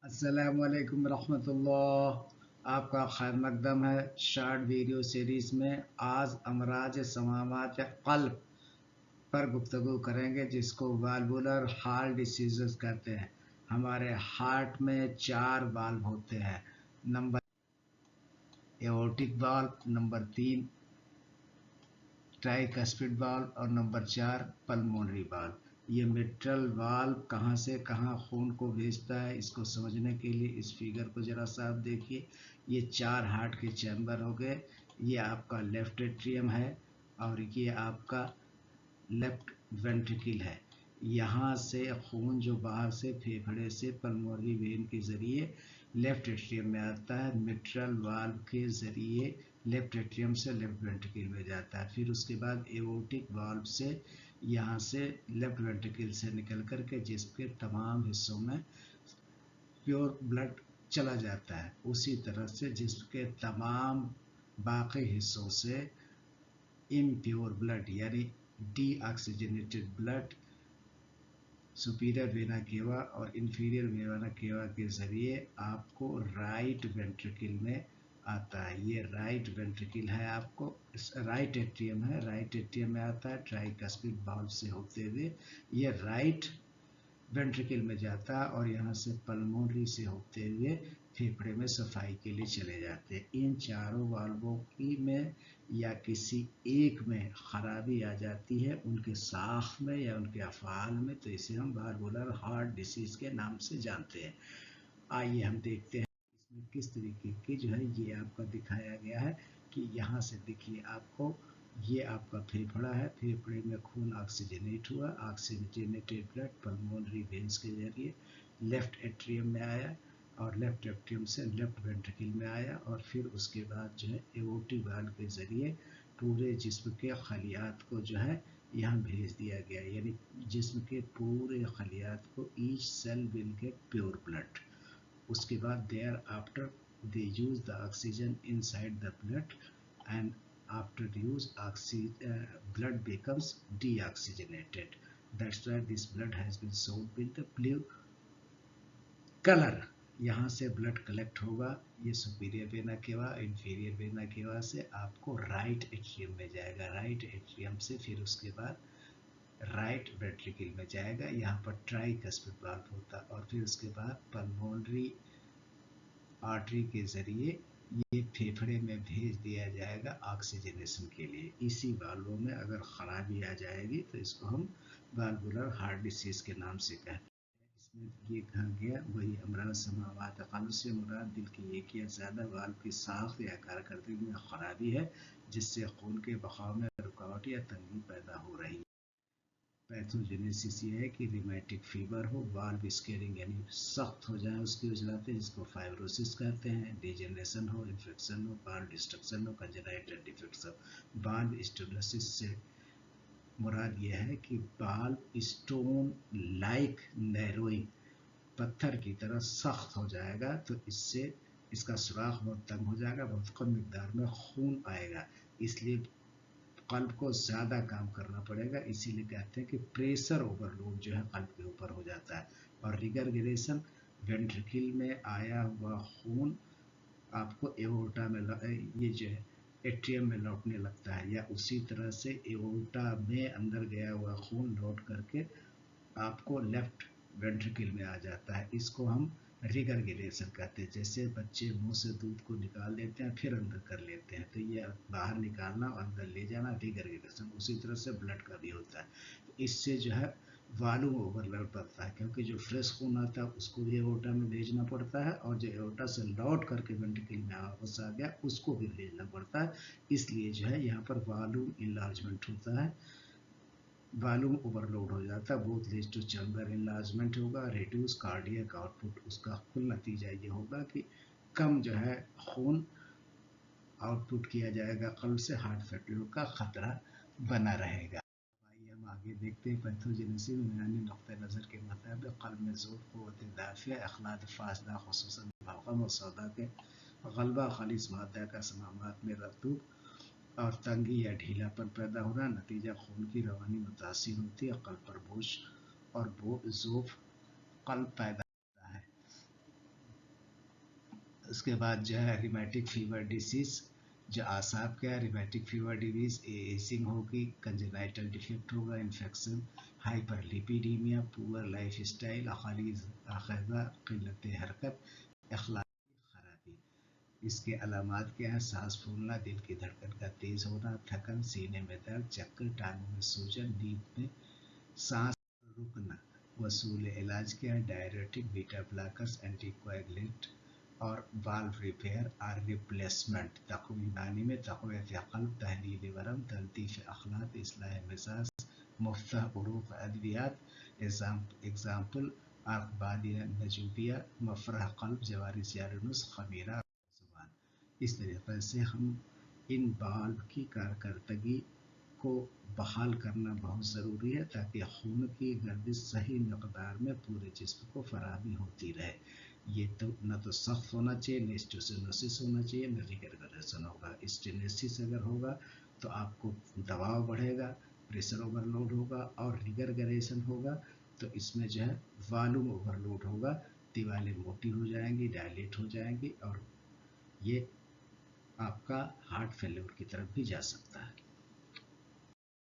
अस्सलाम वालेकुम रहमतुल्लाह। आपका खैर मकदम है शॉर्ट वीडियो सीरीज़ में। आज अमराज समामात क़ल्ब पर गुफ्तगू करेंगे, जिसको वाल्वुलर हार्ट डिसीज़ कहते हैं। हमारे हार्ट में 4 वाल्व होते हैं। Number aortic valve, number 3 tricuspid valve और नंबर 4 पल्मोनरी वाल्व। ये मिट्रल वाल्व कहाँ से कहाँ खून को भेजता है, इसको समझने के लिए इस फिगर को ज़रा सा आप देखिए। ये 4 हार्ट के चैम्बर हो गए। ये आपका लेफ्ट एट्रियम है और ये आपका लेफ्ट वेंट्रिकल है। यहाँ से खून जो बाहर से फेफड़े से पल्मोनरी वेन के ज़रिए लेफ्ट एट्रियम में आता है, मिट्रल वाल्व के ज़रिए लेफ्ट एट्रियम से लेफ्ट वेंट्रिकल में जाता है। फिर उसके बाद एओर्टिक वाल्व से यहाँ से लेफ्ट वेंट्रिकल से निकल कर के जिस्म के तमाम हिस्सों में प्योर ब्लड चला जाता है। उसी तरह से जिस्म के तमाम बाकी हिस्सों से इम्प्योर ब्लड यानी D oxygenated blood superior vena cava और इंफीरियर वेना केवा के ज़रिए आपको राइट वेंट्रिकल में आता है। ये राइट वेंट्रिकल है, आपको राइट एट्रियम है, राइट एट्रियम में आता है ट्राइकस्पिड वाल्व से होते हुए। ये राइट वेंट्रिकल में जाता है और यहाँ से पल्मोनरी से होते हुए फेफड़े में सफाई के लिए चले जाते हैं। इन चारों वाल्वों की में या किसी एक में ख़राबी आ जाती है, उनके साख में या उनके अफ़ाल में, तो इसे हम वाल्वुलर हार्ट डिसीज़ के नाम से जानते हैं। आइए हम देखते हैं इसमें किस तरीके की जो है ये आपका दिखाया गया है कि यहाँ से देखिए आपको ये आपका फेफड़ा है, फेफड़े में खून ऑक्सीजनेट हुआ, ऑक्सीजनेटेड ब्लड पल्मोनरी वेन्स के जरिए लेफ्ट एट्रियम में आया और लेफ्ट एट्रियम से लेफ्ट वेंट्रिकल में आया और फिर उसके बाद जो है एओर्टिक वाल्व के ज़रिए पूरे जिस्म के खलियात को जो है यहाँ भेज दिया गया, यानी जिस्म के पूरे खलियात को each cell will get pure blood. उसके बाद thereafter they use the oxygen inside the blood and after use blood becomes deoxygenated. That's why this blood has been sold with the blue color. यहाँ से blood collect होगा, ये superior vena cava inferior vena cava से आपको right atrium में जाएगा, right atrium से फिर उसके बाद राइट वेंट्रिकल में जाएगा। यहाँ पर ट्राइकस्पिड वाल्व होता और फिर उसके बाद पल्मोनरी आर्टरी के ज़रिए ये फेफड़े में भेज दिया जाएगा ऑक्सीजनेशन के लिए। इसी वाल्वों में अगर ख़राबी आ जाएगी तो इसको हम वाल्वुलर हार्ट डिसीज़ के नाम से कहते हैं। इसमें ये कहा गया वही अमराज समावात क़ल्ब से मुराद दिल की एक या ज़्यादा वाल्व की साख्त या कारकर्दगी में ख़राबी है, जिससे खून के बहाव में रुकावट या तंगी पैदा हो रही है। पैथोजेनेसिस ये है कि रिमेटिक फीवर हो, वाल्व स्केरिंग यानी सख्त हो जाए उसकी वजह, जिसको फाइब्रोसिस कहते हैं। डिजेनरेशन हो, इन्फेक्शन हो, वाल्व डिस्ट्रक्शन हो, कंजेनाइटल डिफेक्ट्स हो। वाल्व स्टेनोसिस से मुराद यह है कि वाल्व स्टोन लाइक नैरोइंग पत्थर की तरह सख्त हो जाएगा, तो इससे इसका सुराख बहुत तंग हो जाएगा, बहुत कम मिकदार में खून आएगा, इसलिए कल्ब को ज़्यादा काम करना पड़ेगा। इसीलिए कहते हैं कि प्रेशर ओवरलोड जो है कल्ब के ऊपर हो जाता है। और रिगरगेशन वेंट्रिकल में आया हुआ खून आपको एओर्टा में ये जो है एट्रियम में लौटने लगता है, या उसी तरह से एओर्टा में अंदर गया हुआ खून लौट करके आपको लेफ्ट वेंट्रिकल में आ जाता है। इसको हम रिगरगेशन कहते हैं। जैसे बच्चे मुंह से दूध को निकाल लेते हैं फिर अंदर कर लेते हैं, तो ये बाहर निकालना और अंदर ले जाना रिगरगेशन। उसी तरह से ब्लड का भी होता है। तो इससे जो है वॉल्यूम ओवरलोड पड़ता है, क्योंकि जो फ्रेश खून आता है उसको भी एओर्टा में भेजना पड़ता है, और जो एओर्टा से लौट करके वेंट्रिकल में वापस आ गया उसको भी भेजना पड़ता है। इसलिए जो है यहाँ पर वॉल्यूम इनलार्जमेंट होता है, वॉल्यूम ओवरलोड हो जाता है। Both leads to chamber enlargement होगा, रिड्यूस कार्डियक आउटपुट। उसका कुल नतीजा ये होगा कि कम जो है खून आउटपुट किया जाएगा कल्ब से, हार्ट फेल्योर का खतरा बना रहेगा। आइए हम आगे देखते हैं। पैथोजेनेसिस यूनानी नुक्ते नज़र के मुताबिक कल्ब में ज़ोर क़ुव्वत दाफ़िया अखलात फासदा खुसूसन बलगम और सौदा के गलबा खालिस मादा का समामात में रतूब और तंगी या ढीलापन पैदा होना, नतीजा खून की रवानी मुतासिर होती है, कल्ब पर बोझ और ज़ोफ कल्ब पैदा होता है। उसके बाद जो है रिमेटिक फीवर डिसीज, जो आसाब का है, रिमेटिक फीवर डिजीज, एसिंग होगी, कंजेनाइटल डिफेक्ट होगा, infection, hyperlipidaemia, poor lifestyle, अखाजा, किल्लत हरकत, अखलाकी खराबी। इसके अलामात क्या है? सांस फूलना, दिल की धड़कन का तेज होना, थकन, सीने में दर्द, चक्कर, टांगों में सूजन, नींद में सांस रुकना। वसूल इलाज क्या है? डायरेटिक, बीटा ब्लॉकर्स, एंटीकोएगुलेंट और वाल्व रिपेयर और रिप्लेसमेंट। तकवीमानी में तक़वियत क़ल्ब, तहलील वरम, तलतीफ़ अखलाक, इस्लाह मिजाज, मुफ्तह उरूक़ अद्वियात। एग्जाम्पल आकबादिया नजूबिया, मफरह क़ल्ब, जवारिस यारुनुस, खमीरा जुबान। इस तरीके से हम इन बाल्ब की कारकर्दगी को बहाल करना बहुत ज़रूरी है, ताकि खून की गर्दिश सही मकदार में पूरे जिस्म को फराहमी होती रहे। ये तो न तो सख्त होना चाहिए, न स्टोसिनोसिस होना चाहिए, न रिगरगरेशन होगा। स्टेनोसिस अगर होगा तो आपको दबाव बढ़ेगा, प्रेशर ओवरलोड होगा, और रिगरगरेशन होगा तो इसमें जो है वॉल्यूम ओवरलोड होगा, दीवारें मोटी हो जाएंगी, डायलेट हो जाएंगी, और ये आपका हार्ट फेल्योर की तरफ भी जा सकता है।